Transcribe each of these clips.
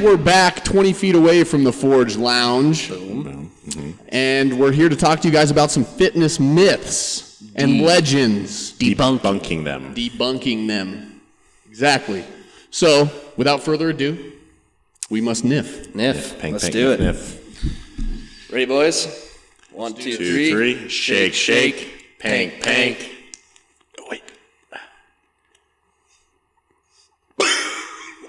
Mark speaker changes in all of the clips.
Speaker 1: we're back 20 feet away from the Forge Lounge. Boom. Mm-hmm. And we're here to talk to you guys about some fitness myths and legends.
Speaker 2: Debunking them.
Speaker 1: Debunking them. Exactly. So, without further ado, we must niff.
Speaker 3: Let's do it.
Speaker 2: Niff.
Speaker 3: Ready, boys? 1, 2, 3.
Speaker 2: Shake, shake. Pank, pank. Wait.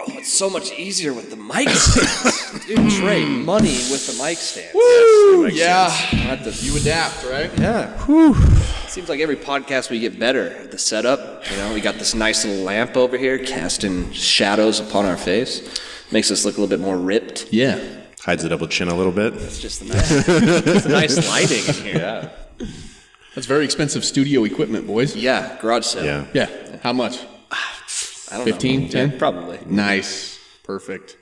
Speaker 3: Oh, it's so much easier with the mic stands. Dude, Trey, money with the mic stands.
Speaker 1: Woo!
Speaker 3: Yes,
Speaker 1: Yeah. You adapt, right?
Speaker 3: Yeah.
Speaker 1: Whew.
Speaker 3: Seems like every podcast we get better at the setup. You know, we got this nice little lamp over here casting shadows upon our face. Makes us look a little bit more ripped.
Speaker 1: Yeah.
Speaker 2: Hides the double chin a little bit.
Speaker 3: It's just the nice lighting in here.
Speaker 2: Yeah.
Speaker 1: That's very expensive studio equipment, boys.
Speaker 3: Yeah, garage sale.
Speaker 2: Yeah.
Speaker 1: Yeah. How much?
Speaker 3: I don't
Speaker 1: 15,
Speaker 3: know.
Speaker 1: 10?
Speaker 3: Yeah, probably.
Speaker 1: Nice. Perfect.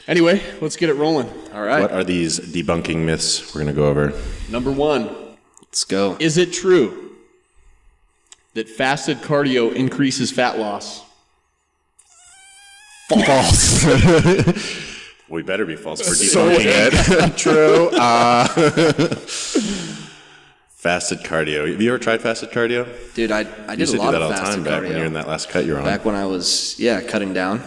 Speaker 1: Anyway, let's get it rolling.
Speaker 3: All right.
Speaker 2: What are these debunking myths we're going to go over?
Speaker 1: Number 1.
Speaker 3: Let's go.
Speaker 1: Is it true that fasted cardio increases fat loss?
Speaker 2: False. We better be false for debunking it. True. Fasted cardio. Have you ever tried fasted cardio?
Speaker 3: Dude, I
Speaker 2: You
Speaker 3: did
Speaker 2: used
Speaker 3: a
Speaker 2: to do
Speaker 3: lot
Speaker 2: that all
Speaker 3: of
Speaker 2: the time
Speaker 3: fasted
Speaker 2: back when you were in
Speaker 3: cardio.
Speaker 2: that last cut you were on.
Speaker 3: Back when I was, cutting down.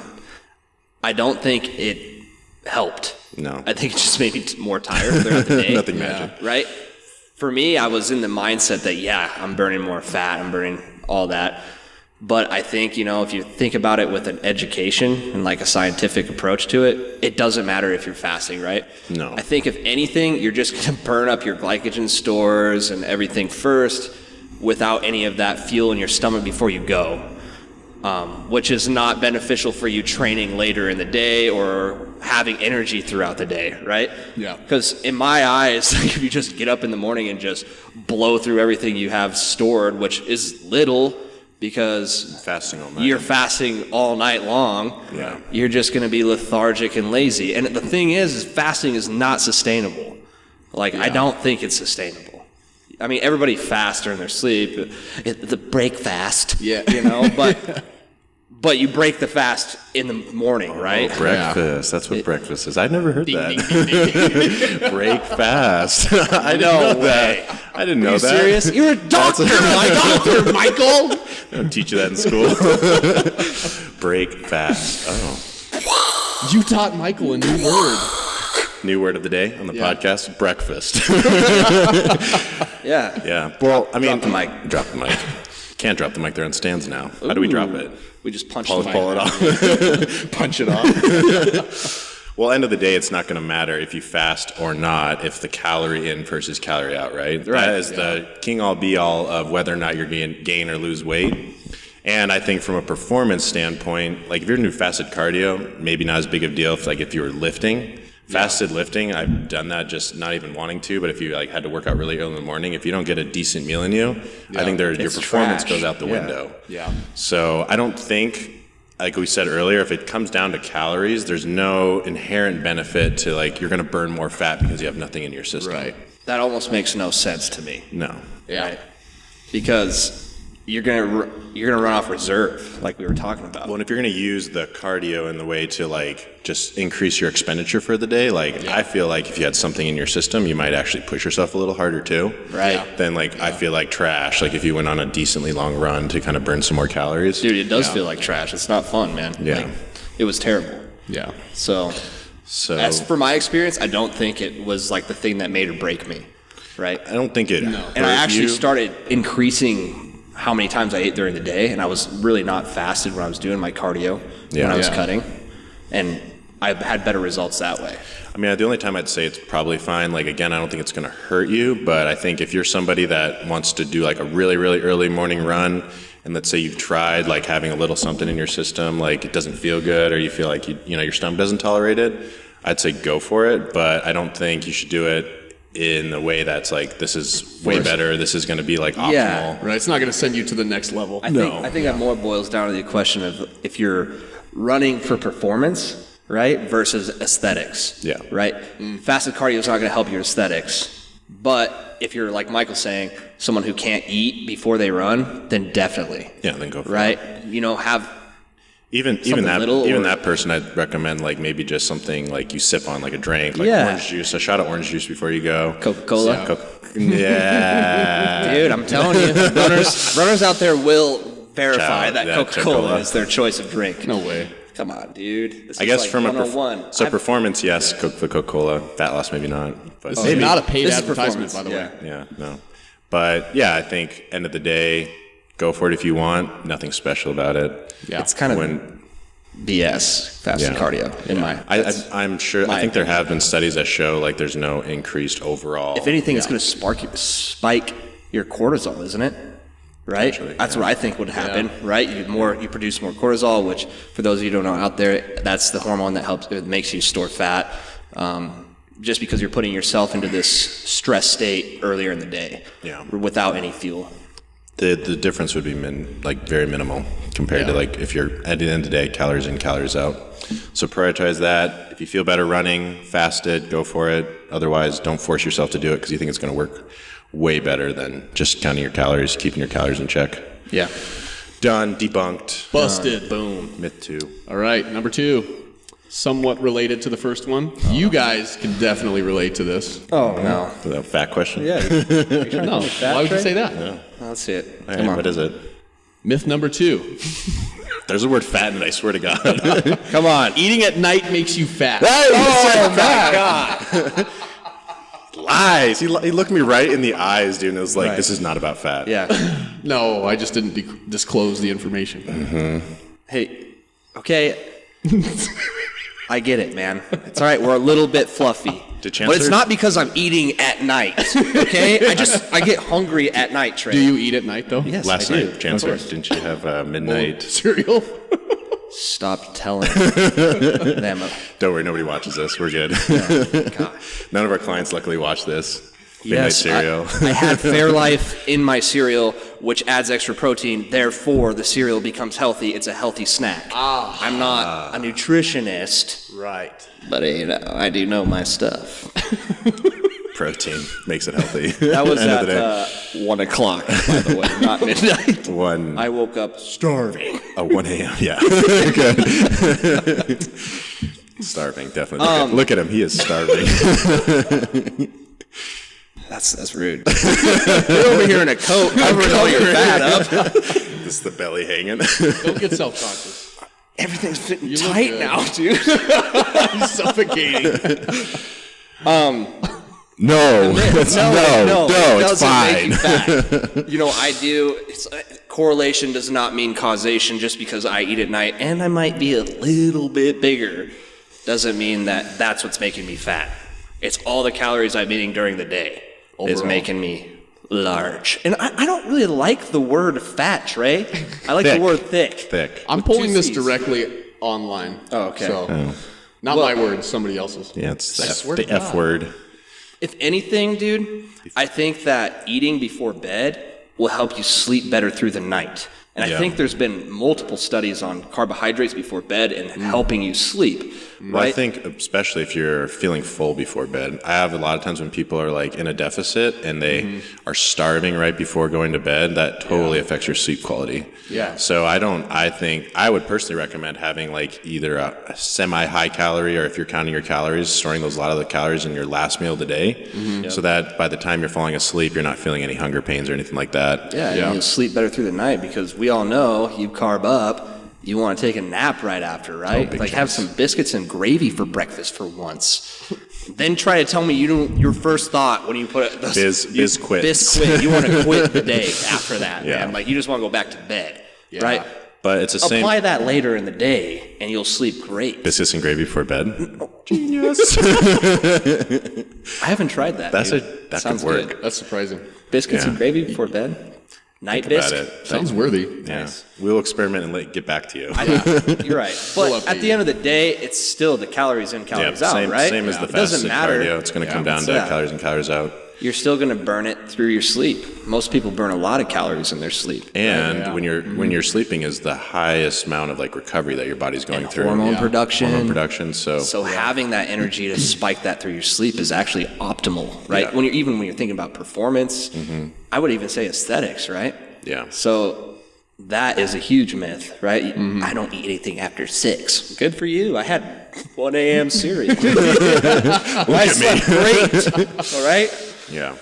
Speaker 3: I don't think it helped.
Speaker 2: No.
Speaker 3: I think it just made me more tired throughout the day.
Speaker 2: Nothing magic.
Speaker 3: Right? For me, I was in the mindset that, I'm burning more fat, I'm burning all that. But I think, if you think about it with an education and like a scientific approach to it, it doesn't matter if you're fasting, right?
Speaker 2: No.
Speaker 3: I think if anything, you're just going to burn up your glycogen stores and everything first without any of that fuel in your stomach before you go, which is not beneficial for you training later in the day or having energy throughout the day, right?
Speaker 1: Yeah.
Speaker 3: Because in my eyes, if you just get up in the morning and just blow through everything you have stored, which is little, because
Speaker 2: Fasting all night.
Speaker 3: you're fasting all night long,
Speaker 2: Yeah.
Speaker 3: you're just going to be lethargic and lazy. And the thing is fasting is not sustainable. I don't think it's sustainable. I mean, everybody fasts during their sleep, the break fast, but you break the fast in the morning, right?
Speaker 2: Breakfast. That's what breakfast is. I've never heard
Speaker 1: Ding,
Speaker 2: that.
Speaker 1: ding, ding, ding.
Speaker 2: Break fast. I didn't know that. I didn't know
Speaker 3: Are you
Speaker 2: that.
Speaker 3: serious? You're a doctor,
Speaker 1: Michael.
Speaker 2: They don't teach you that in school. Break fast. Oh.
Speaker 1: You taught Michael a new word.
Speaker 2: New word of the day on the podcast, breakfast.
Speaker 3: Yeah.
Speaker 2: Yeah. Well, I mean,
Speaker 3: Drop the mic.
Speaker 2: Drop the mic. Can't drop the mic. They're on stands now. How do we drop it?
Speaker 3: We just punch
Speaker 2: Pull
Speaker 3: the mic.
Speaker 2: it off. Punch it off. Well, end of the day, it's not going to matter if you fast or not if the calorie in versus calorie out, right? That is the king all be all of whether or not you're going to gain or lose weight. And I think from a performance standpoint, like if you're doing fasted cardio, maybe not as big of a deal if you were lifting. Fasted lifting, I've done that just not even wanting to, but if you had to work out really early in the morning, if you don't get a decent meal in you, I think your performance goes out the window.
Speaker 1: Yeah.
Speaker 2: So I don't think, like we said earlier, if it comes down to calories, there's no inherent benefit to you're going to burn more fat because you have nothing in your system.
Speaker 1: Right.
Speaker 3: That almost makes no sense to me.
Speaker 2: No.
Speaker 1: Yeah.
Speaker 3: Right? Because you're gonna run off reserve, like we were talking about.
Speaker 2: Well, and if you're going to use the cardio in the way to just increase your expenditure for the day, I feel like if you had something in your system, you might actually push yourself a little harder too.
Speaker 3: Right.
Speaker 1: Yeah.
Speaker 2: Then I feel like trash. If you went on a decently long run to kind of burn some more calories.
Speaker 3: Dude, it does feel like trash. It's not fun, man.
Speaker 2: Yeah.
Speaker 3: It was terrible.
Speaker 1: Yeah.
Speaker 3: So as for my experience, I don't think it was the thing that made or break me. Right.
Speaker 2: I don't think it. No.
Speaker 3: And I actually started increasing how many times I ate during the day, and I was really not fasted when I was doing my cardio when I was cutting, and I had better results that way.
Speaker 2: I mean, the only time I'd say it's probably fine, again, I don't think it's going to hurt you, but I think if you're somebody that wants to do a really, really early morning run, and let's say you've tried having a little something in your system, it doesn't feel good, or you feel like your stomach doesn't tolerate it, I'd say go for it, but I don't think you should do it in a way that's this is way better, this is going to be optimal.
Speaker 3: Yeah.
Speaker 1: Right. It's not going to send you to the next level.
Speaker 3: I think that more boils down to the question of if you're running for performance, right, versus aesthetics.
Speaker 2: Yeah.
Speaker 3: Right? Fasted cardio is not going to help your aesthetics. But if you're, like Michael's saying, someone who can't eat before they run, then definitely.
Speaker 2: Yeah, then go for it.
Speaker 3: Right?
Speaker 2: Even that person, I'd recommend like maybe just something like you sip on, like a drink, like orange juice, a shot of orange juice before you go.
Speaker 3: Coca-Cola.
Speaker 2: Yeah.
Speaker 3: Dude, I'm telling you, runners out there will verify
Speaker 2: Shout
Speaker 3: that
Speaker 2: out,
Speaker 3: Coca-Cola is their choice of drink.
Speaker 1: No way.
Speaker 3: Come on, dude. This
Speaker 2: I
Speaker 3: is
Speaker 2: guess
Speaker 3: like
Speaker 2: from
Speaker 3: 101.
Speaker 2: performance, yes, Coca-Cola. Fat loss, maybe not. But
Speaker 1: This is not a paid
Speaker 3: This is
Speaker 1: advertisement, by
Speaker 3: performance,
Speaker 1: the way.
Speaker 2: yeah, no. But yeah, I think end of the day, go for it if you want. Nothing special about it.
Speaker 1: Yeah.
Speaker 3: It's kind of BS, fasted cardio, in my...
Speaker 2: I'm sure. I think there have been studies that show like there's no increased overall.
Speaker 3: If anything, it's going to spike your cortisol, isn't it? Right? That's what I think would happen, right? You produce more cortisol, which for those of you who don't know out there, that's the hormone that makes you store fat. Just because you're putting yourself into this stress state earlier in the day, without any fuel.
Speaker 2: The difference would be very minimal compared to like if you're at the end of the day, calories in, calories out. So prioritize that. If you feel better running, fast it, go for it. Otherwise, don't force yourself to do it because you think it's going to work way better than just counting your calories, keeping your calories in check.
Speaker 3: Yeah.
Speaker 2: Done, debunked.
Speaker 1: Busted.
Speaker 3: Boom.
Speaker 2: Myth 2.
Speaker 1: All right, number 2. Somewhat related to the first one. You guys can definitely relate to this.
Speaker 3: Oh, no.
Speaker 2: Is that a fat question?
Speaker 3: Yeah.
Speaker 1: No, why would you say that?
Speaker 2: Yeah.
Speaker 3: Let's see it.
Speaker 2: All
Speaker 3: Come
Speaker 2: right,
Speaker 3: on.
Speaker 2: what is it?
Speaker 1: Myth number 2.
Speaker 2: There's the word fat in it, I swear to God.
Speaker 3: Come on.
Speaker 1: Eating at night makes you fat.
Speaker 3: Oh, my God.
Speaker 2: Lies. He looked me right in the eyes, dude, and it was like, this is not about fat.
Speaker 3: Yeah.
Speaker 1: No, I just didn't disclose the information.
Speaker 3: Hey, okay. I get it, man. It's all right. We're a little bit fluffy.
Speaker 2: Did
Speaker 3: But it's
Speaker 2: Chancellor-
Speaker 3: not because I'm eating at night, okay? I get hungry at night, Trey.
Speaker 1: Do you eat at night, though?
Speaker 3: Yes,
Speaker 2: Last
Speaker 3: I do.
Speaker 2: night, Chancellor, didn't you have midnight?
Speaker 1: Cereal?
Speaker 3: Stop telling them.
Speaker 2: Don't worry, nobody watches this. We're good.
Speaker 3: Gosh.
Speaker 2: None of our clients luckily watch this. Midnight cereal.
Speaker 3: I had Fairlife in my cereal, which adds extra protein. Therefore, the cereal becomes healthy. It's a healthy snack. I'm not a nutritionist,
Speaker 1: Right.
Speaker 3: but I do know my stuff.
Speaker 2: Protein makes it healthy.
Speaker 3: That was
Speaker 2: End of the
Speaker 3: at
Speaker 2: day.
Speaker 3: 1 o'clock, by the way, not midnight.
Speaker 2: I
Speaker 3: I woke up starving.
Speaker 2: 1 a.m. Yeah. Good. Starving, definitely. Look at him. He is starving.
Speaker 3: That's rude. You're over here in a coat, covering all your fat up.
Speaker 2: This is the belly hanging.
Speaker 1: Don't get self-conscious.
Speaker 3: Everything's fitting
Speaker 1: look
Speaker 3: tight
Speaker 1: good.
Speaker 3: now, dude.
Speaker 1: He's suffocating.
Speaker 2: No, it's
Speaker 3: doesn't
Speaker 2: fine.
Speaker 3: make you fat. You know, I do. Correlation does not mean causation. Just because I eat at night and I might be a little bit bigger doesn't mean that that's what's making me fat. It's all the calories I'm eating during the day is making me large. And I don't really like the word fat, Trey. I like the word thick.
Speaker 2: Thick.
Speaker 1: I'm pulling this
Speaker 3: C's.
Speaker 1: directly online.
Speaker 3: Oh, okay.
Speaker 1: So, not my words, somebody else's.
Speaker 2: Yeah, it's
Speaker 1: I swear to
Speaker 2: the F
Speaker 1: God.
Speaker 2: word.
Speaker 3: If anything, dude, I think that eating before bed will help you sleep better through the night. And I think there's been multiple studies on carbohydrates before bed and helping you sleep. Right?
Speaker 2: Well, I think especially if you're feeling full before bed. I have a lot of times when people are like in a deficit and they are starving right before going to bed, that totally affects your sleep quality.
Speaker 1: Yeah.
Speaker 2: So I think I would personally recommend having like either a semi-high calorie, or if you're counting your calories, storing a lot of the calories in your last meal of the day, so that by the time you're falling asleep, you're not feeling any hunger pains or anything like that.
Speaker 3: Yeah, and you'll sleep better through the night because we all know you carb up, you want to take a nap right after, right?
Speaker 2: big
Speaker 3: Like have
Speaker 2: chance.
Speaker 3: some biscuits and gravy for breakfast for once. Then try to tell me your first thought when you put it,
Speaker 2: Biz quit.
Speaker 3: Biz quit. You want to quit the day after that,
Speaker 2: Yeah.
Speaker 3: man. Like you just want to go back to bed, right?
Speaker 2: But it's the same.
Speaker 3: Apply that later in the day, and you'll sleep great.
Speaker 2: Biscuits and gravy before bed. Genius.
Speaker 3: I haven't tried that.
Speaker 2: That
Speaker 3: Sounds
Speaker 2: could work.
Speaker 3: good.
Speaker 1: That's surprising.
Speaker 3: Biscuits and
Speaker 2: Yeah.
Speaker 3: gravy before bed. Night
Speaker 2: Think about
Speaker 3: biscuit.
Speaker 2: it.
Speaker 1: Sounds worthy.
Speaker 2: Yeah. We'll experiment and get back to you.
Speaker 3: You're right. But
Speaker 1: update
Speaker 3: at the end of the day, it's still the calories in, calories out, right?
Speaker 2: Same as the
Speaker 3: It doesn't
Speaker 2: fasted
Speaker 3: matter.
Speaker 2: cardio. It's going to come down to
Speaker 3: Yeah.
Speaker 2: calories in, calories out.
Speaker 3: You're still going to burn it through your sleep. Most people burn a lot of calories in their sleep.
Speaker 2: And when you're sleeping is the highest amount of like recovery that your body's going through.
Speaker 3: Hormone production.
Speaker 2: Hormone production.
Speaker 3: So having that energy to spike that through your sleep is actually optimal, right?
Speaker 2: Yeah.
Speaker 3: When you're thinking about performance, I would even say aesthetics, right?
Speaker 2: Yeah.
Speaker 3: So that is a huge myth, right? I don't eat anything after 6. Good for you. I had 1 a.m. cereal. I slept great. All right?
Speaker 2: Yeah.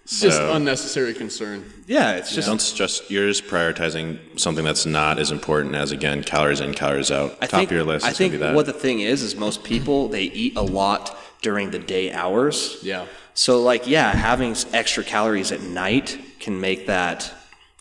Speaker 1: Just unnecessary concern.
Speaker 3: Yeah, it's just...
Speaker 2: You're just prioritizing something that's not as important as, again, calories in, calories out. Top of your list
Speaker 3: I
Speaker 2: is going
Speaker 3: think
Speaker 2: to be that.
Speaker 3: what the thing is most people, they eat a lot during the day hours.
Speaker 1: Yeah.
Speaker 3: So, like, yeah, having extra calories at night can make that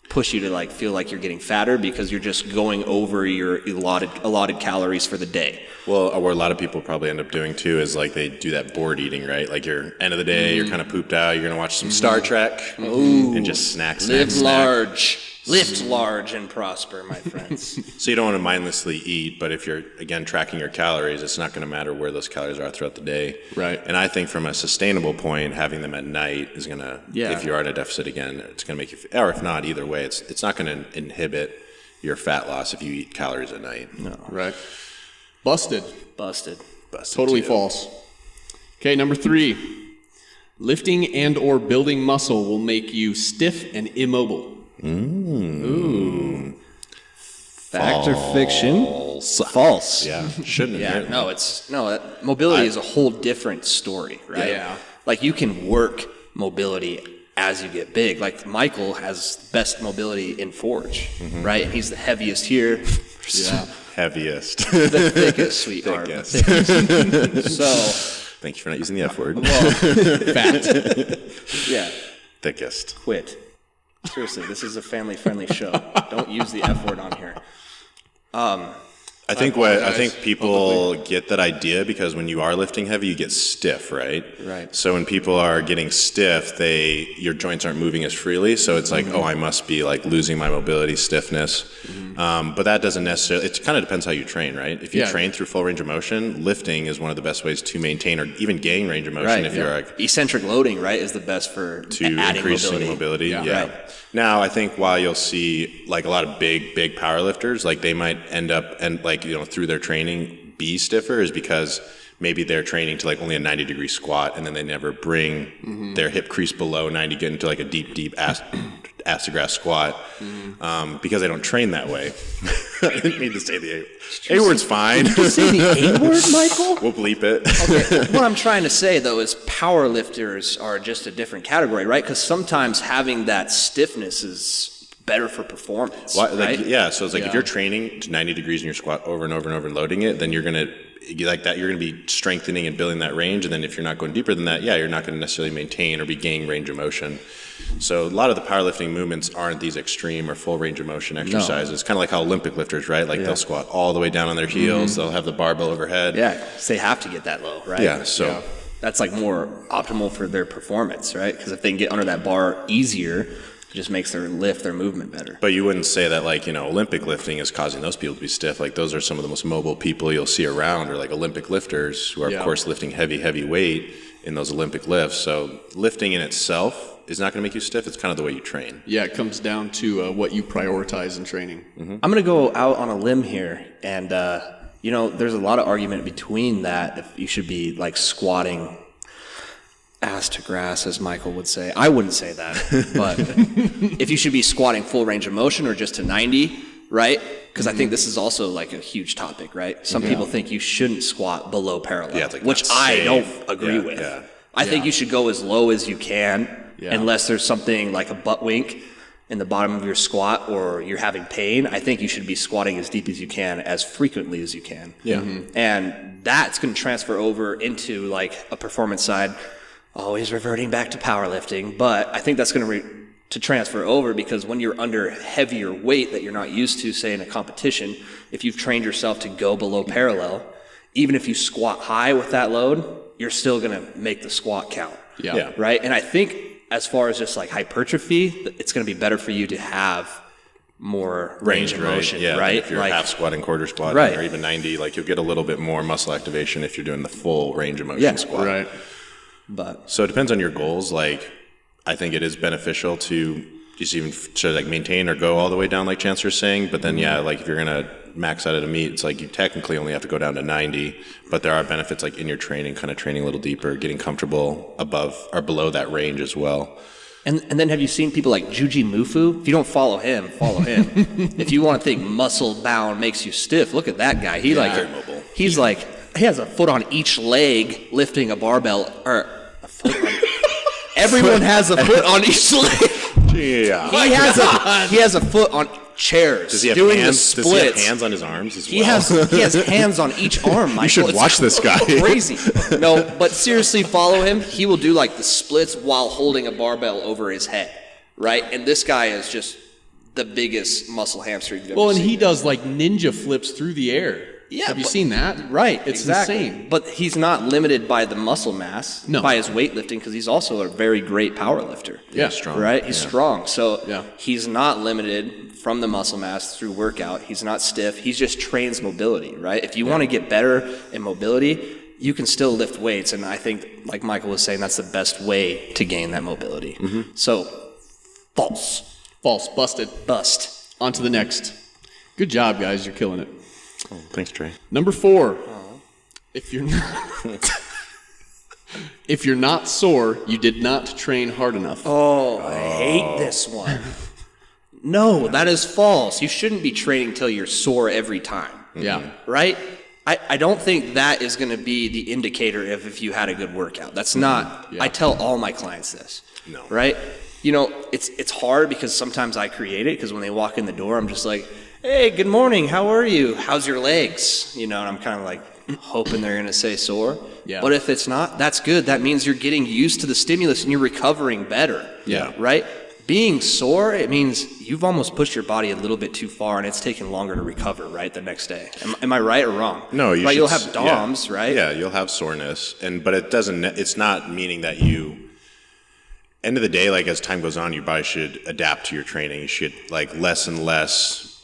Speaker 3: push you to, like, feel like you're getting fatter because you're just going over your allotted calories for the day.
Speaker 2: Well, what a lot of people probably end up doing too is like they do that bored eating, right? Like you're end of the day, you're kind of pooped out, you're gonna watch some Star Trek and just snack.
Speaker 3: Live large. Lift large and prosper, my friends.
Speaker 2: So you don't want to mindlessly eat, but if you're, again, tracking your calories, it's not going to matter where those calories are throughout the day.
Speaker 1: Right.
Speaker 2: And I think from a sustainable point, having them at night is going to, if you are at a deficit again, it's going to make you, or if not, either way, it's not going to inhibit your fat loss if you eat calories at night.
Speaker 3: No.
Speaker 1: Right. Busted. Totally
Speaker 2: too.
Speaker 1: false. Okay, number 3. Lifting and or building muscle will make you stiff and immobile.
Speaker 3: Ooh. Fact or fiction? False.
Speaker 2: Yeah, shouldn't have.
Speaker 3: Mobility is a whole different story, right?
Speaker 1: Yeah.
Speaker 3: Like you can work mobility as you get big. Like Michael has best mobility in Forge, right? And he's the heaviest here.
Speaker 1: Yeah.
Speaker 2: Heaviest.
Speaker 3: The thickest, sweetheart.
Speaker 2: Thickest.
Speaker 3: The thickest. So,
Speaker 2: Thank you for not using the F word.
Speaker 1: Fat.
Speaker 3: yeah,
Speaker 2: Thickest.
Speaker 3: quit. Seriously, this is a family-friendly show. Don't use the F word on here.
Speaker 2: I think people get that idea because when you are lifting heavy, you get stiff, right?
Speaker 3: Right.
Speaker 2: So when people are getting stiff, your joints aren't moving as freely. So it's like, oh, I must be like losing my mobility, stiffness. But that doesn't necessarily. It kind of depends how you train, right? If you train through full range of motion, lifting is one of the best ways to maintain or even gain range of motion.
Speaker 3: Right.
Speaker 2: If you're like
Speaker 3: Eccentric loading, right, is the best for adding
Speaker 2: increasing mobility.
Speaker 1: Yeah.
Speaker 3: Right.
Speaker 2: Now, I think while you'll see like a lot of big power lifters, like they might end up and like, through their training be stiffer is because maybe they're training to like only a 90-degree squat and then they never bring their hip crease below 90, get into like a deep ass to grass squat because they don't train that way. I didn't mean to say the A word's fine.
Speaker 3: Did you say the A word, Michael?
Speaker 2: We'll bleep it.
Speaker 3: Okay. What I'm trying to say, though, is power lifters are just a different category, right? Because sometimes having that stiffness is better for performance, right?
Speaker 2: So it's like if you're training to 90 degrees in your squat over and over and over and loading it, then you're going to be strengthening and building that range. And then if you're not going deeper than that, you're not going to necessarily maintain or be gaining range of motion. So a lot of the powerlifting movements aren't these extreme or full range of motion exercises. Kind of like how Olympic lifters, right? Like they'll squat all the way down on their heels. They'll have the barbell overhead.
Speaker 3: Yeah, so they have to get that low, right?
Speaker 2: Yeah, so
Speaker 3: that's like more optimal for their performance, right? Because if they can get under that bar easier, it just makes their movement better.
Speaker 2: But you wouldn't say that like, Olympic lifting is causing those people to be stiff. Like those are some of the most mobile people you'll see around are like Olympic lifters who are of course lifting heavy weight in those Olympic lifts. So lifting in itself is not going to make you stiff. It's kind of the way you train.
Speaker 1: Yeah, it comes down to what you prioritize in training.
Speaker 3: I'm going to go out on a limb here. And, there's a lot of argument between that if you should be like squatting ass to grass, as Michael would say. I wouldn't say that. But if you should be squatting full range of motion or just to 90, right? Because I think this is also like a huge topic, right? Some people think you shouldn't squat below parallel,
Speaker 2: like
Speaker 3: which I don't agree with.
Speaker 2: Yeah.
Speaker 3: I think you should go as low as you can, unless there's something like a butt wink in the bottom of your squat or you're having pain. I think you should be squatting as deep as you can, as frequently as you can.
Speaker 2: Yeah.
Speaker 3: And that's going to transfer over into like a performance side, always reverting back to powerlifting. But I think that's going to transfer over because when you're under heavier weight that you're not used to, say in a competition, if you've trained yourself to go below parallel, even if you squat high with that load, you're still going to make the squat count.
Speaker 1: Yeah.
Speaker 3: Right? And I think as far as just like hypertrophy, it's going to be better for you to have more range of motion, right?
Speaker 2: If you're
Speaker 3: like,
Speaker 2: half squatting, quarter squatting, or even 90, like you'll get a little bit more muscle activation if you're doing the full range of motion squat.
Speaker 1: Right.
Speaker 3: But
Speaker 2: so it depends on your goals. Like, I think it is beneficial to just even to like maintain or go all the way down, like Chancellor's saying. But then, like if you're gonna max out at a meet, it's like you technically only have to go down to 90. But there are benefits like in your training, kind of training a little deeper, getting comfortable above or below that range as well.
Speaker 3: And then have you seen people like Juji Mufu? If you don't follow him, follow him. If you want to think muscle bound makes you stiff, look at that guy. He has a foot on each leg lifting a barbell, or a foot on, everyone has a foot on each leg.
Speaker 2: Yeah.
Speaker 3: He has a foot on chairs.
Speaker 2: Does he have
Speaker 3: doing
Speaker 2: hands?
Speaker 3: the
Speaker 2: Does he have
Speaker 3: splits.
Speaker 2: hands on his arms as well?
Speaker 3: He has hands on each arm. Michael.
Speaker 2: You should
Speaker 3: It's
Speaker 2: watch this guy.
Speaker 3: Crazy. No, but seriously, follow him. He will do like the splits while holding a barbell over his head, right? And this guy is just the biggest muscle hamster you've ever
Speaker 1: Well, and
Speaker 3: seen.
Speaker 1: he does like ninja flips through the air.
Speaker 3: Yeah,
Speaker 1: Have you
Speaker 3: but-
Speaker 1: seen that?
Speaker 3: Right,
Speaker 1: It's
Speaker 3: exactly.
Speaker 1: insane.
Speaker 3: But he's not limited by the muscle mass,
Speaker 1: No.
Speaker 3: by his weightlifting, because he's also a very great power lifter.
Speaker 1: Yeah.
Speaker 2: strong.
Speaker 3: Right? He's strong. So
Speaker 1: Yeah.
Speaker 3: he's not limited from the muscle mass through workout. He's not stiff. He just trains mobility, right? If you want to get better in mobility, you can still lift weights. And I think, like Michael was saying, that's the best way to gain that mobility. So, false.
Speaker 1: False. Busted.
Speaker 3: Bust.
Speaker 1: On to the next. Good job, guys. You're killing it.
Speaker 2: Oh, thanks, Trey.
Speaker 1: Number 4. If you're not, if you're not sore, you did not train hard enough.
Speaker 3: Oh, I hate this one. No, that is false. You shouldn't be training till you're sore every time.
Speaker 1: Yeah.
Speaker 3: Right? I don't think that is going to be the indicator of if you had a good workout. That's not,
Speaker 1: Yeah.
Speaker 3: I tell all my clients this.
Speaker 2: No.
Speaker 3: Right? You know, it's hard because sometimes I create it because when they walk in the door, I'm just like, hey, good morning, how are you? How's your legs? You know, and I'm kind of like hoping they're going to say sore.
Speaker 1: Yeah.
Speaker 3: But if it's not, that's good. That means you're getting used to the stimulus and you're recovering better.
Speaker 1: Yeah.
Speaker 3: Right? Being sore, it means you've almost pushed your body a little bit too far and it's taken longer to recover, right, the next day. Am I right or wrong?
Speaker 2: No, you
Speaker 3: right,
Speaker 2: should,
Speaker 3: you'll have DOMs,
Speaker 2: yeah.
Speaker 3: right?
Speaker 2: Yeah, you'll have soreness, but it doesn't. It's not meaning that you. End of the day, like as time goes on, your body should adapt to your training. You should like less and less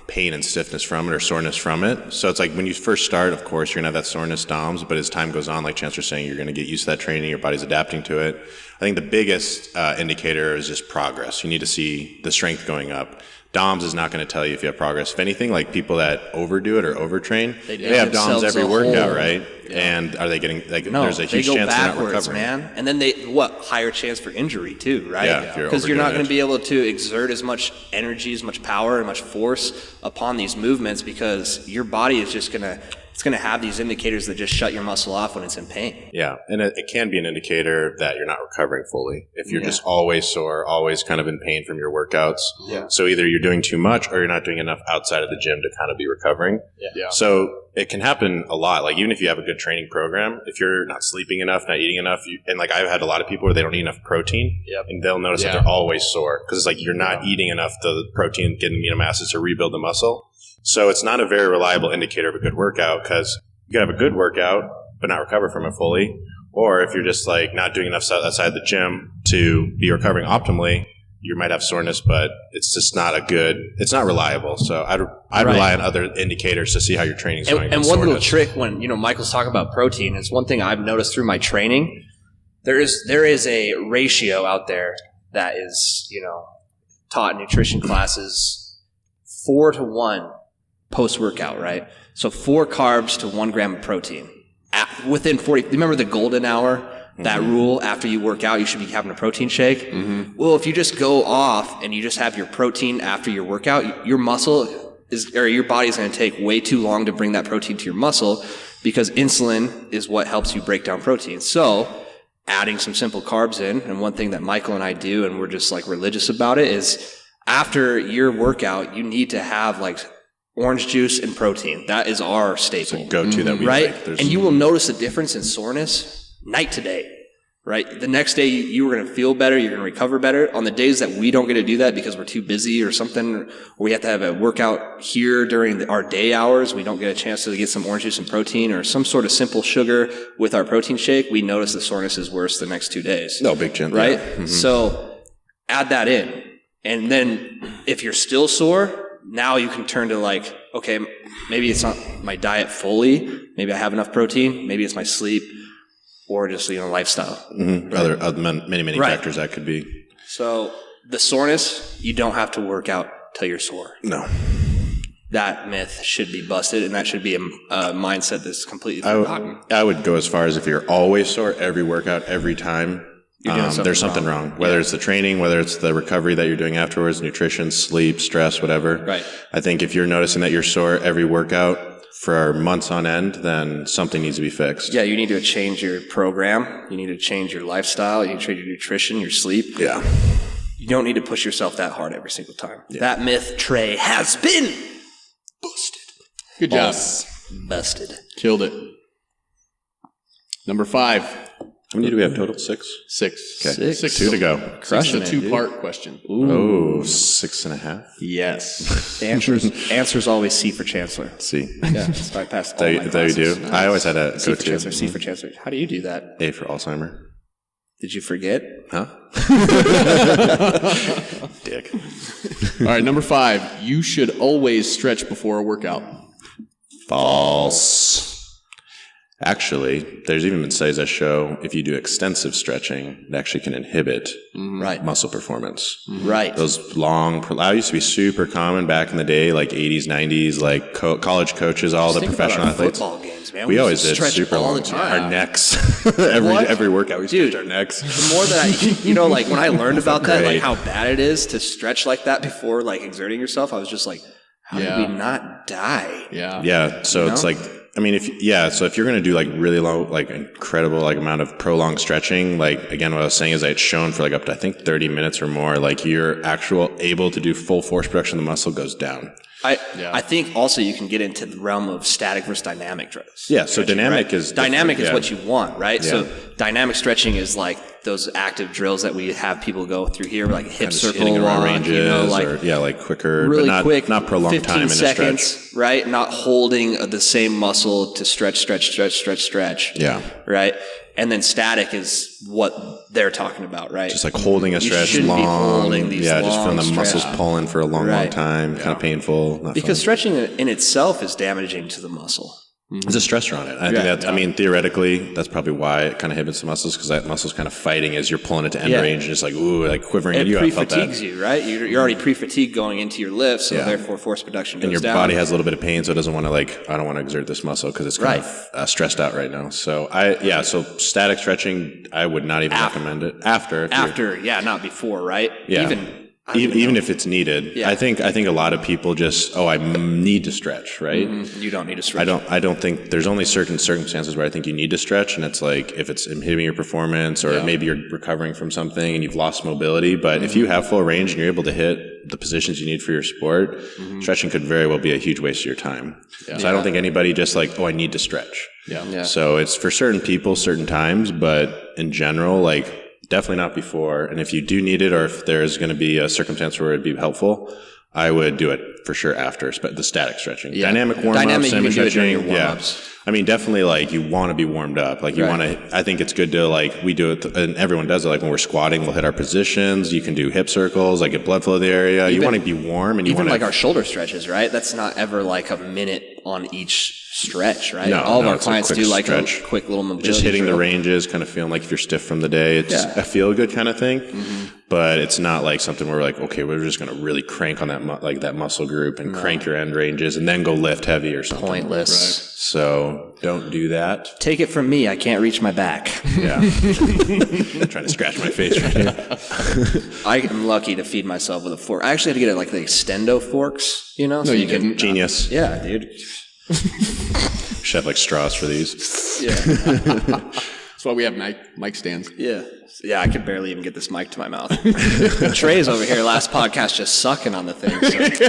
Speaker 2: pain and stiffness from it or soreness from it. So it's like when you first start, of course, you're gonna have that soreness, DOMs, but as time goes on, like Chance was saying, you're gonna get used to that training. Your body's adapting to it. I think the biggest indicator is just progress. You need to see the strength going up. DOMs is not going to tell you if you have progress. If anything, like people that overdo it or overtrain, they have DOMs
Speaker 3: themselves
Speaker 2: every
Speaker 3: a
Speaker 2: workout,
Speaker 3: hole.
Speaker 2: right? Yeah. And are they getting like?
Speaker 3: No,
Speaker 2: there's a huge
Speaker 3: they go
Speaker 2: chance they're not
Speaker 3: backwards,
Speaker 2: recovering.
Speaker 3: man. And then higher chance for injury too, right?
Speaker 2: Yeah, if you're
Speaker 3: Because you're not
Speaker 2: overdoing
Speaker 3: going to be able to exert as much energy, as much power, and much force upon these movements because your body is just going to have these indicators that just shut your muscle off when it's in pain.
Speaker 2: Yeah, and it can be an indicator that you're not recovering fully. If you're just always sore, always kind of in pain from your workouts.
Speaker 1: Yeah.
Speaker 2: So either you're doing too much or you're not doing enough outside of the gym to kind of be recovering.
Speaker 1: Yeah.
Speaker 2: So it can happen a lot. Like even if you have a good training program, if you're not sleeping enough, not eating enough, and like I've had a lot of people where they don't eat enough protein, and they'll notice that they're always sore because it's like you're not eating enough the protein, getting amino acids to rebuild the muscle. So it's not a very reliable indicator of a good workout because you can have a good workout but not recover from it fully. Or if you're just like not doing enough outside the gym to be recovering optimally, you might have soreness, but it's just not it's not reliable. So I'd rely on other indicators to see how your training's going.
Speaker 3: And one little trick when, Michael's talking about protein is one thing I've noticed through my training. There is a ratio out there that is, taught in nutrition classes 4-to-1 post-workout, right? So 4 carbs to 1 gram of protein. Within 40, remember the golden hour? That rule, after you work out, you should be having a protein shake. Mm-hmm. Well, if you just go off and you just have your protein after your workout, your your body's going to take way too long to bring that protein to your muscle because insulin is what helps you break down protein. So adding some simple carbs in, and one thing that Michael and I do, and we're just like religious about it, is after your workout, you need to have like orange juice and protein. That is our staple.
Speaker 2: Go-to that we
Speaker 3: right?
Speaker 2: like.
Speaker 3: And you will notice a difference in soreness night to day, right? The next day you are going to feel better, you're going to recover better. On the days that we don't get to do that because we're too busy or something, or we have to have a workout here during our day hours, we don't get a chance to get some orange juice and protein or some sort of simple sugar with our protein shake, we notice the soreness is worse the next 2 days.
Speaker 2: No, big chance.
Speaker 3: Right?
Speaker 2: Yeah. Mm-hmm.
Speaker 3: So add that in. And then if you're still sore, now you can turn to like, okay, maybe it's not my diet fully, maybe I have enough protein, maybe it's my sleep, or just, lifestyle.
Speaker 2: Mm-hmm. Right. Many
Speaker 3: Right.
Speaker 2: factors that could be.
Speaker 3: So the soreness, you don't have to work out till you're sore.
Speaker 2: No.
Speaker 3: That myth should be busted, and that should be a mindset that's completely forgotten.
Speaker 2: I would go as far as if you're always sore every workout, every time, there's something wrong. Whether it's the training, whether it's the recovery that you're doing afterwards, nutrition, sleep, stress, whatever.
Speaker 3: Right.
Speaker 2: I think if you're noticing that you're sore every workout for months on end, then something needs to be fixed.
Speaker 3: Yeah, you need to change your program. You need to change your lifestyle. You need to change your nutrition, your sleep.
Speaker 2: Yeah.
Speaker 3: You don't need to push yourself that hard every single time. Yeah. That myth, Trey, has been busted.
Speaker 1: Good job.
Speaker 3: Busted.
Speaker 1: Killed it. Number 5.
Speaker 2: How many do we have total? 6?
Speaker 1: 6.
Speaker 2: Okay.
Speaker 3: 6.
Speaker 2: 2 to go.
Speaker 1: Crushing a 2-part question.
Speaker 2: Ooh. 6.5?
Speaker 1: Yes.
Speaker 3: The answer's always C for Chancellor.
Speaker 2: C.
Speaker 3: Yeah, so I passed all my
Speaker 2: That you
Speaker 3: classes.
Speaker 2: do?
Speaker 3: Nice.
Speaker 2: I always had a
Speaker 3: C
Speaker 2: go
Speaker 3: for
Speaker 2: to.
Speaker 3: Chancellor, C for Chancellor. How do you do that?
Speaker 2: A for Alzheimer.
Speaker 3: Did you forget?
Speaker 2: Huh? Dick.
Speaker 1: All right, number 5. You should always stretch before a workout.
Speaker 2: False. Actually, there's even been studies that show if you do extensive stretching, it actually can inhibit muscle performance.
Speaker 3: Right.
Speaker 2: Those long, I used to be super common back in the day, like 80s, 90s, like college coaches, all the professional athletes.
Speaker 3: Football games, man.
Speaker 2: We always did
Speaker 3: stretch
Speaker 2: super
Speaker 3: all
Speaker 2: long.
Speaker 3: the time.
Speaker 2: Our necks. every workout, we stretched our necks.
Speaker 3: The more that like when I learned about that,
Speaker 2: Great.
Speaker 3: like how bad it is to stretch like that before like exerting yourself, I was just like, how did we not die?
Speaker 1: Yeah.
Speaker 2: Yeah. So it's like, I mean, so if you're going to do like really long, like incredible, like amount of prolonged stretching, like again, what I was saying is that it's shown for like up to, I think 30 minutes or more, like your actual able to do full force production of the muscle goes down.
Speaker 3: I think also you can get into the realm of static versus dynamic drills.
Speaker 2: Yeah. So dynamic
Speaker 3: right?
Speaker 2: is
Speaker 3: dynamic is
Speaker 2: yeah.
Speaker 3: what you want, right?
Speaker 2: Yeah.
Speaker 3: So dynamic stretching is like those active drills that we have people go through here, like hip circle
Speaker 2: hitting around
Speaker 3: walk,
Speaker 2: ranges,
Speaker 3: like
Speaker 2: or like quicker,
Speaker 3: really
Speaker 2: but
Speaker 3: quick,
Speaker 2: not prolonged
Speaker 3: 15
Speaker 2: time in a
Speaker 3: seconds,
Speaker 2: stretch.
Speaker 3: right? Not holding the same muscle to stretch.
Speaker 2: Yeah.
Speaker 3: Right. And then static is what they're talking about, right?
Speaker 2: Just like holding a stretch
Speaker 3: shouldn't
Speaker 2: long.
Speaker 3: be holding these
Speaker 2: just from the
Speaker 3: long
Speaker 2: muscles
Speaker 3: stretch.
Speaker 2: pulling for a long time, kind of painful. Not
Speaker 3: Because
Speaker 2: fun.
Speaker 3: stretching in itself is damaging to the muscle.
Speaker 2: There's a stressor on it. I think I mean, theoretically, that's probably why it kind of inhibits the muscles, because that muscle's kind of fighting as you're pulling it to end range and just like, ooh, like quivering.
Speaker 3: It
Speaker 2: you have felt that.
Speaker 3: pre-fatigues you, right? You're already pre-fatigued going into your lift, so therefore force production goes
Speaker 2: And your
Speaker 3: down.
Speaker 2: body has a little bit of pain, so it doesn't want to I don't want to exert this muscle because it's kind of stressed out right now. So so static stretching, I would not even recommend it. After,
Speaker 3: not before, right?
Speaker 2: Yeah. Even if it's needed, I think a lot of people just I need to stretch, right?
Speaker 3: You don't need to stretch.
Speaker 2: I don't think there's only certain circumstances where I think you need to stretch, and it's like if it's inhibiting your performance or maybe you're recovering from something and you've lost mobility. But if you have full range and you're able to hit the positions you need for your sport, stretching could very well be a huge waste of your time. Yeah. So I don't think anybody just I need to stretch.
Speaker 1: Yeah.
Speaker 2: So it's for certain people, certain times, but in general, definitely not before. And if you do need it, or if there's going to be a circumstance where it'd be helpful, I would do it for sure after the static stretching. Yeah. Dynamic warm-ups,
Speaker 3: Dynamic, you would do it during your
Speaker 2: stretching.
Speaker 3: warm-ups.
Speaker 2: I mean, definitely you want to be warmed up. You want to, I think it's good to we do it, and everyone does it. When we're squatting, we'll hit our positions. You can do hip circles, get blood flow to the area. You want to be warm, and you
Speaker 3: even
Speaker 2: want
Speaker 3: our shoulder stretches, right? That's not ever a minute on each stretch, right?
Speaker 2: No,
Speaker 3: all of our
Speaker 2: it's a
Speaker 3: clients
Speaker 2: quick
Speaker 3: do
Speaker 2: stretch.
Speaker 3: a quick little mobility
Speaker 2: just hitting
Speaker 3: drill.
Speaker 2: the ranges, kind of feeling like if you're stiff from the day. It's a feel good kind of thing, but it's not something where we're okay, we're just going to really crank on that that muscle group and crank your end ranges and then go lift heavy or something.
Speaker 3: Pointless.
Speaker 2: Right. So don't do that.
Speaker 3: Take it from me, I can't reach my back.
Speaker 2: Yeah. Trying to scratch my face right now.
Speaker 3: I am lucky to feed myself with a fork. I actually had to get the extendo forks, so
Speaker 1: you didn't.
Speaker 2: Genius.
Speaker 3: Yeah, dude.
Speaker 2: Should have straws for these.
Speaker 3: Yeah.
Speaker 1: That's why we have mic stands.
Speaker 3: Yeah. Yeah, I could barely even get this mic to my mouth. Trey's over here last podcast just sucking on the thing. So.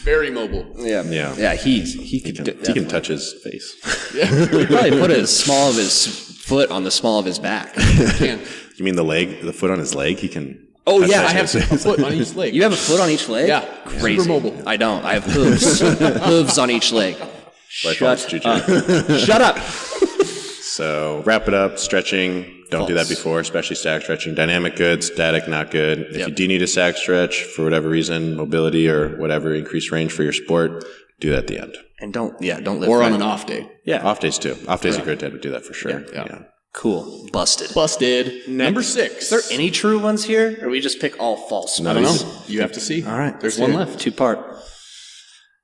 Speaker 1: Very mobile.
Speaker 3: Yeah. He
Speaker 2: can touch his face.
Speaker 3: He probably put a small of his foot on the small of his back.
Speaker 2: You mean the foot on his leg? He can.
Speaker 3: Oh yeah,
Speaker 1: I have a foot on each leg.
Speaker 3: You have a foot on each leg?
Speaker 1: Yeah.
Speaker 3: Crazy.
Speaker 1: Super mobile.
Speaker 3: I don't. I have hooves. Hooves on each leg. Shut up. Shut up.
Speaker 2: So wrap it up. Stretching. Don't do that before, especially static stretching. Dynamic good, static not good. If you do need a static stretch for whatever reason, mobility or whatever, increased range for your sport, do that at the end.
Speaker 3: And don't live.
Speaker 1: Or on an off day.
Speaker 3: Yeah.
Speaker 2: Off days too. Off days are a great day to do that for sure.
Speaker 1: Yeah.
Speaker 3: Cool. Busted.
Speaker 1: Number 6.
Speaker 3: Is there any true ones here? Or we just pick all false?
Speaker 1: I don't know. You have to see.
Speaker 3: All right.
Speaker 1: There's one left.
Speaker 3: 2-part.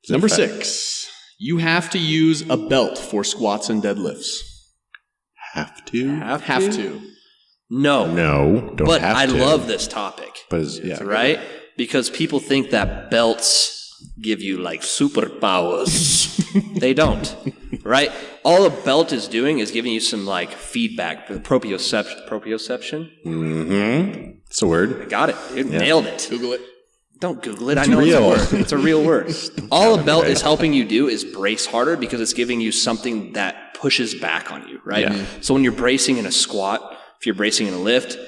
Speaker 1: Number 6. You have to use a belt for squats and deadlifts.
Speaker 2: have to.
Speaker 1: Have to.
Speaker 3: No.
Speaker 2: No, don't
Speaker 3: But
Speaker 2: have
Speaker 3: I
Speaker 2: to.
Speaker 3: love this topic.
Speaker 2: But
Speaker 3: Right? Because people think that belts give you like superpowers. They don't. Right? All a belt is doing is giving you some like feedback. Proprioception.
Speaker 2: It's a word.
Speaker 3: Got it. You nailed it.
Speaker 1: Google it.
Speaker 3: Don't Google it. I know
Speaker 2: real.
Speaker 3: it's a word. It's a real word. All a belt is helping you do is brace harder because it's giving you something that pushes back on you, right?
Speaker 2: Yeah.
Speaker 3: So when you're bracing in a squat, if you're bracing in a lift,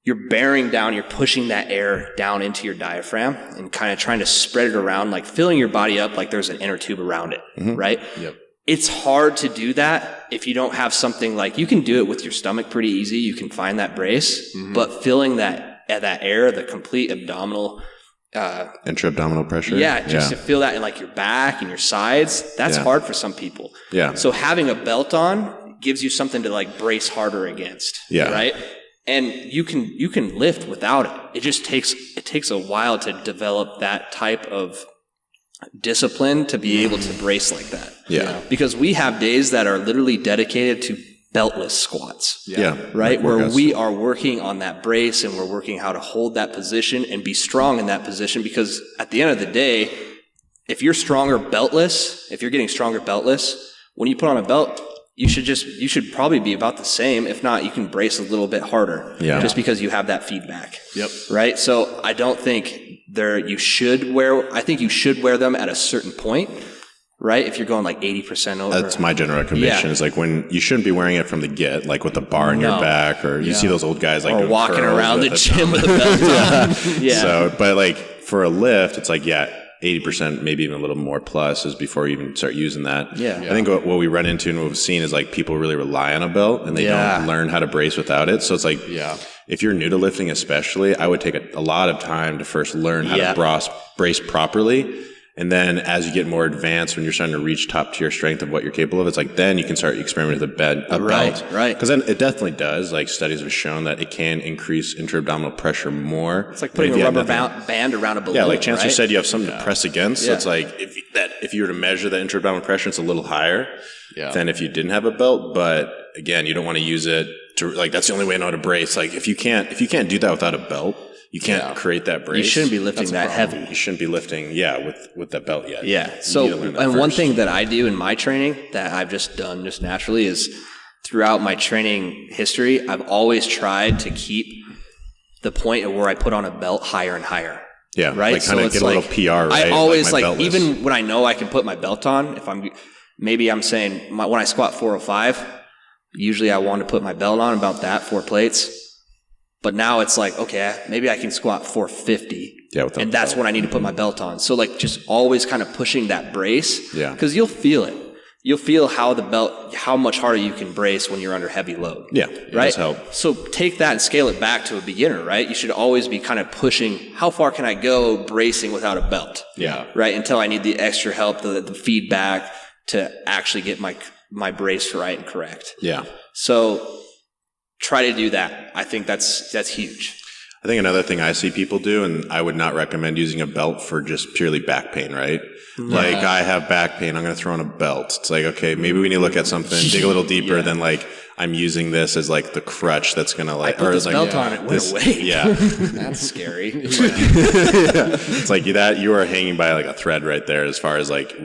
Speaker 3: you're bearing down, you're pushing that air down into your diaphragm and kind of trying to spread it around, like filling your body up like there's an inner tube around it, right?
Speaker 1: Yep.
Speaker 3: It's hard to do that if you don't have something like, you can do it with your stomach pretty easy. You can find that brace, but filling that air, the complete abdominal
Speaker 2: Intra-abdominal pressure.
Speaker 3: just to feel that in like your back and your sides, that's hard for some people.
Speaker 2: Yeah.
Speaker 3: So having a belt on gives you something to like brace harder against.
Speaker 2: Yeah.
Speaker 3: Right? And you can lift without it. It just takes a while to develop that type of discipline to be able to brace like that.
Speaker 2: Yeah.
Speaker 3: Because we have days that are literally dedicated to beltless squats.
Speaker 2: Yeah.
Speaker 3: Right?
Speaker 2: Like
Speaker 3: Where
Speaker 2: workouts.
Speaker 3: we are working on that brace and we're working how to hold that position and be strong in that position, because at the end of the day, if you're stronger beltless, if you're getting stronger beltless, when you put on a belt, you should probably be about the same. If not, you can brace a little bit harder.
Speaker 2: Yeah.
Speaker 3: Just because you have that feedback.
Speaker 1: Yep.
Speaker 3: Right? So I don't think I think you should wear them at a certain point. Right? If you're going like 80% over.
Speaker 2: That's my general recommendation. Is like when you shouldn't be wearing it from the get, like with a bar in your back, or you see those old guys like
Speaker 3: or
Speaker 2: doing
Speaker 3: walking
Speaker 2: curls
Speaker 3: around the
Speaker 2: with
Speaker 3: gym with a belt on. Yeah.
Speaker 2: So, but like for a lift, it's like 80%, maybe even a little more plus is before you even start using that.
Speaker 3: Yeah.
Speaker 2: I think what we run into and what we've seen is like people really rely on a belt and they don't learn how to brace without it. So it's like, if you're new to lifting especially, I would take a lot of time to first learn how to brace properly. And then as you get more advanced, when you're starting to reach top tier strength of what you're capable of, it's like then you can start experimenting with a belt.
Speaker 3: Right.
Speaker 2: Because then it definitely does. Like studies have shown that it can increase intra-abdominal pressure more.
Speaker 3: It's like putting a rubber band around a balloon.
Speaker 2: Yeah, like Chancellor
Speaker 3: right?
Speaker 2: said, you have something to press against. So it's like if you were to measure the intra-abdominal pressure, it's a little higher than if you didn't have a belt. But again, you don't want to use it to like that's the only way I know how to brace. Like if you can't do that without a belt, you can't create that brace.
Speaker 3: You shouldn't be lifting that heavy.
Speaker 2: You shouldn't be lifting, with that belt yet.
Speaker 3: Yeah. So, and one thing that I do in my training that I've just done just naturally is throughout my training history, I've always tried to keep the point of where I put on a belt higher and higher.
Speaker 2: Yeah.
Speaker 3: Right.
Speaker 2: Like kind of get a little PR, right?
Speaker 3: I always
Speaker 2: like
Speaker 3: even when I know I can put my belt on, if I'm saying when I squat 405, usually I want to put my belt on about that 4 plates. But now it's like, okay, maybe I can squat 450.
Speaker 2: Yeah,
Speaker 3: and that's when I need to put my belt on. So like just always kind of pushing that brace.
Speaker 2: Yeah.
Speaker 3: Because you'll feel it. You'll feel how much harder you can brace when you're under heavy load.
Speaker 2: Yeah. It
Speaker 3: right?
Speaker 2: does help.
Speaker 3: So take that and scale it back to a beginner, right? You should always be kind of pushing, how far can I go bracing without a belt?
Speaker 2: Yeah.
Speaker 3: Right? Until I need the extra help, the feedback to actually get my brace right and correct.
Speaker 2: Yeah.
Speaker 3: So try to do that. I think that's huge.
Speaker 2: I think another thing I see people do, and I would not recommend using a belt for just purely back pain, right? Like I have back pain, I'm going to throw on a belt. It's like, okay, maybe we need to look at something, dig a little deeper than like I'm using this as like the crutch that's going to like,
Speaker 3: I put this belt on, it went away.
Speaker 2: Yeah.
Speaker 3: That's scary.
Speaker 2: It's like that you are hanging by like a thread right there as far as like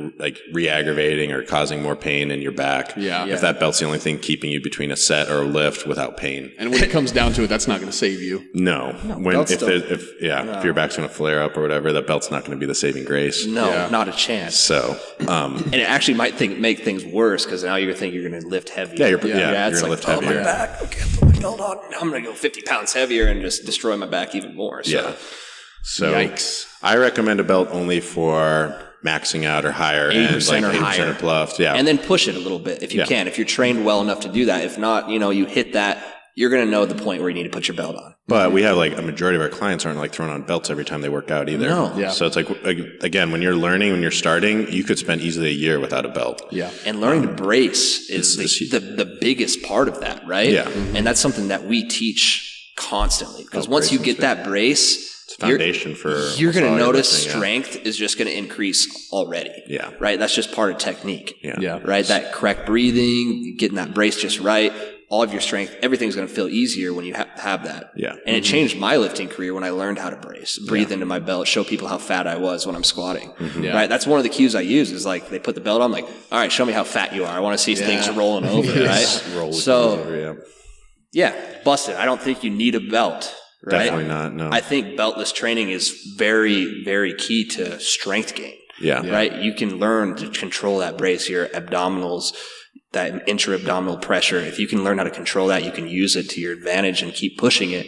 Speaker 2: re-aggravating or causing more pain in your back.
Speaker 1: Yeah.
Speaker 2: If that belt's the only thing keeping you between a set or a lift without pain.
Speaker 1: And when it comes down to it, that's not going to save you.
Speaker 2: No. If your back's going to flare up or whatever, that belt's not going to be the saving grace.
Speaker 3: No, not a chance.
Speaker 2: So,
Speaker 3: and it actually might make things worse because now you're thinking you're going to lift heavy.
Speaker 2: Yeah, you're going to lift heavier.
Speaker 3: My back. Okay, put my belt on. Now I'm going to go 50 pounds heavier and just destroy my back even more. So.
Speaker 2: Yeah. So
Speaker 1: Yikes.
Speaker 2: I recommend a belt only for maxing out or higher
Speaker 3: 80%
Speaker 2: and like
Speaker 3: or
Speaker 2: 80%
Speaker 3: higher.
Speaker 2: or plus. Yeah.
Speaker 3: And then push it a little bit if you can. If you're trained well enough to do that. If not, you hit that, you're going to know the point where you need to put your belt on.
Speaker 2: But we have like a majority of our clients aren't like throwing on belts every time they work out either.
Speaker 3: No.
Speaker 1: Yeah.
Speaker 2: So it's like, again, when you're learning, when you're starting, you could spend easily a year without a belt.
Speaker 1: Yeah.
Speaker 3: And learning to brace is the biggest part of that, right?
Speaker 2: Yeah.
Speaker 3: And that's something that we teach constantly. Because once you get that brace,
Speaker 2: It's a foundation
Speaker 3: you're going to notice
Speaker 2: lifting,
Speaker 3: strength is just going to increase already.
Speaker 2: Yeah.
Speaker 3: Right? That's just part of technique.
Speaker 2: Yeah.
Speaker 3: Right? That correct breathing, getting that brace just right. all of your strength, everything's going to feel easier when you have that.
Speaker 2: Yeah.
Speaker 3: And it changed my lifting career when I learned how to brace, breathe into my belt, show people how fat I was when I'm squatting. Right? That's one of the cues I use is like they put the belt on, I'm like, all right, show me how fat you are. I want to see things rolling over, right? Busted. I don't think you need a belt. Right?
Speaker 2: Definitely not, no.
Speaker 3: I think beltless training is very, very key to strength gain.
Speaker 2: Yeah.
Speaker 3: Right? You can learn to control that brace, your abdominals, that intra-abdominal pressure. If you can learn how to control that, you can use it to your advantage and keep pushing it.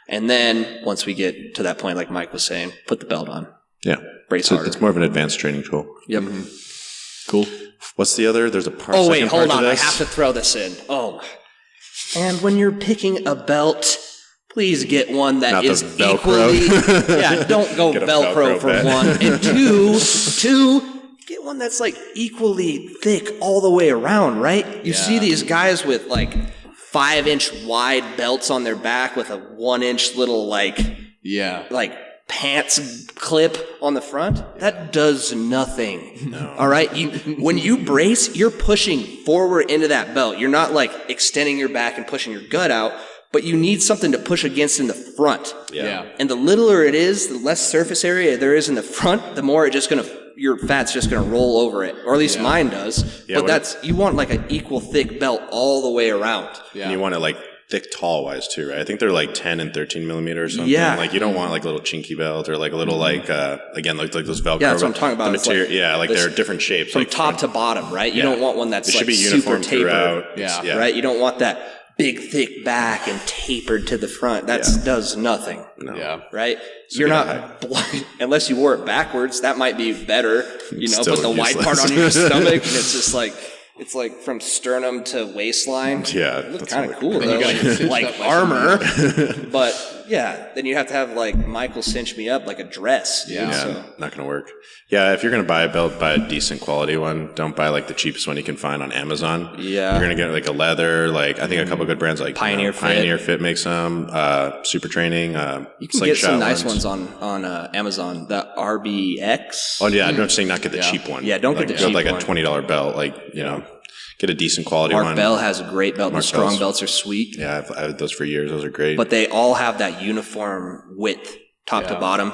Speaker 3: And then once we get to that point, like Mike was saying, put the belt on.
Speaker 2: Yeah.
Speaker 3: Brace harder.
Speaker 2: It's more of an advanced training tool.
Speaker 3: Yep.
Speaker 1: Cool.
Speaker 2: What's the other? There's a part.
Speaker 3: Oh, wait, hold on. I have to throw this in. Oh. And when you're picking a belt, please get one that is equally. Don't go Velcro for one. And two, get one that's like equally thick all the way around, right? You see these guys with like 5-inch wide belts on their back with a 1-inch little like pants clip on the front. That does nothing. No. All right? When you brace, you're pushing forward into that belt. You're not like extending your back and pushing your gut out, but you need something to push against in the front.
Speaker 2: Yeah.
Speaker 3: And the littler it is, the less surface area there is in the front, the more your fat's just going to roll over it, or at least mine does.
Speaker 2: Yeah,
Speaker 3: but you want like an equal thick belt all the way around.
Speaker 2: Yeah. And you want it like thick, tall wise too, right? I think they're like 10 and 13 millimeters or something.
Speaker 3: Yeah.
Speaker 2: Like you don't want like a little chinky belt or like a little like those Velcro.
Speaker 3: Yeah, that's what I'm talking about.
Speaker 2: The material, like they're different shapes.
Speaker 3: From
Speaker 2: like
Speaker 3: top to bottom, right? You don't want one that's
Speaker 2: should
Speaker 3: like
Speaker 2: be
Speaker 3: super tapered.
Speaker 2: Throughout.
Speaker 3: Right? You don't want that big, thick back and tapered to the front. That does nothing.
Speaker 2: No.
Speaker 1: Yeah.
Speaker 3: Right? You're not blind. Unless you wore it backwards, that might be better.
Speaker 2: Still
Speaker 3: put the wide part on your stomach, and it's just like, it's like from sternum to waistline.
Speaker 2: Yeah.
Speaker 3: It looks kind of cool, though. Like armor. But, then you have to have, like, Michael cinch me up like a dress.
Speaker 2: Yeah. Not going to work. Yeah, if you're going to buy a belt, buy a decent quality one. Don't buy, like, the cheapest one you can find on Amazon.
Speaker 3: Yeah.
Speaker 2: You're going to get, like, a leather, like, I think a couple good brands, like
Speaker 3: Pioneer
Speaker 2: Fit makes some, Super Training,
Speaker 3: you can get some nice ones on Amazon. The RBX.
Speaker 2: Oh, yeah, I'm not saying not get the cheap one.
Speaker 3: Yeah, don't get the cheap one.
Speaker 2: Like a $20 belt, like, get a decent quality one.
Speaker 3: Mark Bell has a great belt. The strong belts are sweet.
Speaker 2: Yeah, I've had those for years. Those are great.
Speaker 3: But they all have that uniform width, top to bottom.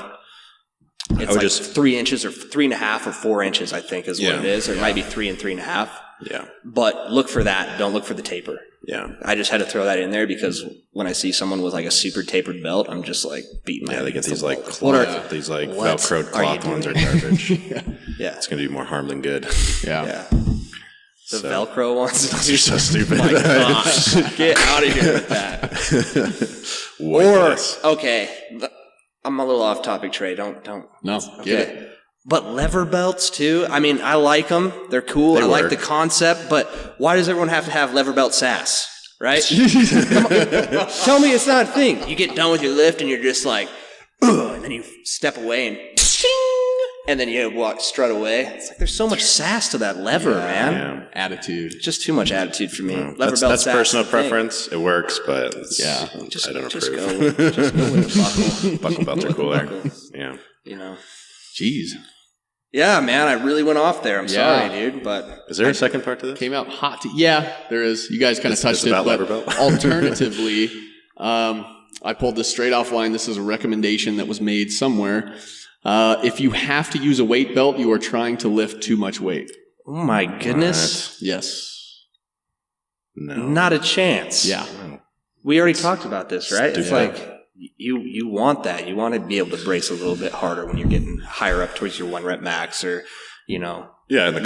Speaker 3: It's like 3 inches or 3.5 or 4 inches, I think, is what it is. Or it might be 3 and 3.5.
Speaker 2: Yeah.
Speaker 3: But look for that. Don't look for the taper.
Speaker 2: Yeah.
Speaker 3: I just had to throw that in there because when I see someone with like a super tapered belt, I'm just like beating my head.
Speaker 2: They get these like these like Velcroed cloth ones are garbage. It's going to do more harm than good.
Speaker 3: Yeah. The Velcro ones.
Speaker 2: Those are so stupid.
Speaker 3: My gosh. Get out of here with that. Okay. I'm a little off topic, Trey. Don't.
Speaker 1: No, get it.
Speaker 3: But lever belts too. I mean, I like them. They're cool. I like the concept, but why does everyone have to have lever belt sass? Right? Tell me it's not a thing. You get done with your lift and you're just like, ugh, and then you step away and and then you strut away. It's like there's so much sass to that lever, man.
Speaker 1: Yeah. Attitude.
Speaker 3: Just too much attitude for me.
Speaker 2: Lever belt that's sass personal preference. It works, but I don't approve.
Speaker 3: Just go with the buckle.
Speaker 2: Buckle belts are cooler. Yeah.
Speaker 1: Jeez.
Speaker 3: Yeah, man, I really went off there. I'm sorry, dude, but
Speaker 2: is there a second part to this?
Speaker 1: Came out hot. There is. You guys kind of touched it,
Speaker 2: about
Speaker 1: but
Speaker 2: lever belt.
Speaker 1: Alternatively, I pulled this straight offline. This is a recommendation that was made somewhere. If you have to use a weight belt, you are trying to lift too much weight.
Speaker 3: Oh my goodness.
Speaker 1: What? Yes.
Speaker 2: No.
Speaker 3: Not a chance.
Speaker 1: Yeah.
Speaker 3: We already talked about this, right?
Speaker 2: Stupid.
Speaker 3: It's like you want that. You want to be able to brace a little bit harder when you're getting higher up towards your 1 rep max or,
Speaker 2: in the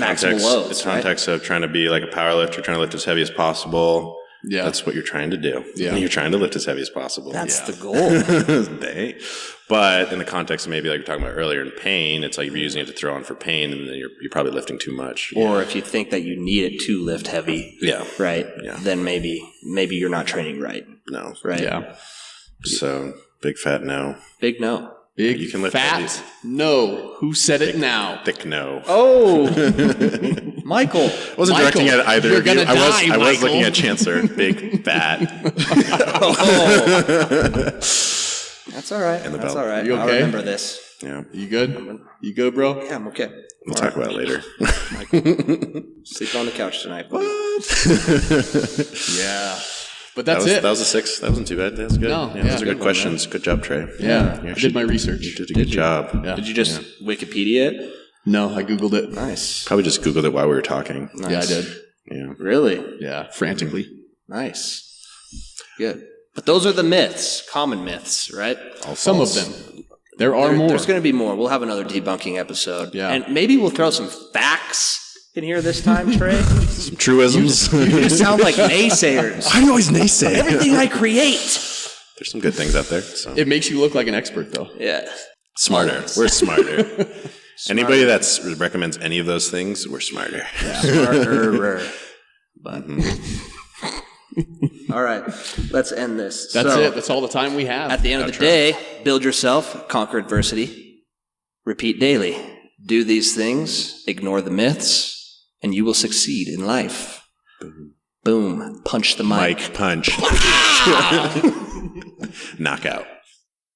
Speaker 2: context of trying to be like a power lifter, trying to lift as heavy as possible. Yeah. That's what you're trying to do. Yeah. You're trying to lift as heavy as possible.
Speaker 3: That's the goal.
Speaker 2: But in the context of maybe like we were talking about earlier in pain, it's like if you're using it to throw on for pain and then you're probably lifting too much.
Speaker 3: Or if you think that you need it to lift heavy. Yeah. Right? Yeah. Then maybe you're not training right.
Speaker 2: No.
Speaker 3: Right?
Speaker 2: Yeah. So big fat no.
Speaker 3: Big no.
Speaker 1: Big you can lift fat no. Who said it now?
Speaker 2: Thick no.
Speaker 3: Oh, Michael.
Speaker 2: I wasn't directing at either of you. I was looking at Chancellor. Big fat.
Speaker 3: That's all right. That's all right.
Speaker 1: You okay?
Speaker 3: I'll remember this.
Speaker 1: Yeah. You good? You good, bro?
Speaker 3: Yeah, I'm okay.
Speaker 2: We'll talk about it later.
Speaker 3: Sleep on the couch tonight. Buddy.
Speaker 1: What? Yeah. But that's it.
Speaker 2: That was a 6. That wasn't too bad. That's good.
Speaker 1: No,
Speaker 2: yeah, those are
Speaker 1: good
Speaker 2: good
Speaker 1: one,
Speaker 2: questions. Good job, Trey.
Speaker 1: Yeah,
Speaker 2: You
Speaker 1: I did my research.
Speaker 2: You did a good job.
Speaker 1: Yeah.
Speaker 3: Did you just Wikipedia it?
Speaker 1: No, I Googled it.
Speaker 3: Nice.
Speaker 2: Probably just Googled it while we were talking.
Speaker 3: Nice.
Speaker 1: Yeah, I did.
Speaker 2: Yeah.
Speaker 3: Really?
Speaker 1: Yeah, frantically.
Speaker 3: Nice. Good. But those are the myths, common myths, right?
Speaker 1: Some of them. There are more.
Speaker 3: There's going to be more. We'll have another debunking episode.
Speaker 1: Yeah.
Speaker 3: And maybe we'll throw some facts in here this time, Trey.
Speaker 2: Some truisms.
Speaker 3: You just sound like naysayers.
Speaker 2: Why do you always naysay?
Speaker 3: Everything I create.
Speaker 2: There's some good things out there. So.
Speaker 1: It makes you look like an expert, though.
Speaker 3: Yeah.
Speaker 2: Smarter. We're smarter. Anybody that recommends any of those things, we're smarter.
Speaker 3: Smarter. But. All right. Let's end this.
Speaker 1: That's it. That's all the time we have.
Speaker 3: At the end of the day, build yourself, conquer adversity, repeat daily. Do these things, ignore the myths, and you will succeed in life. Boom. Punch the mic.
Speaker 2: Punch. Knockout.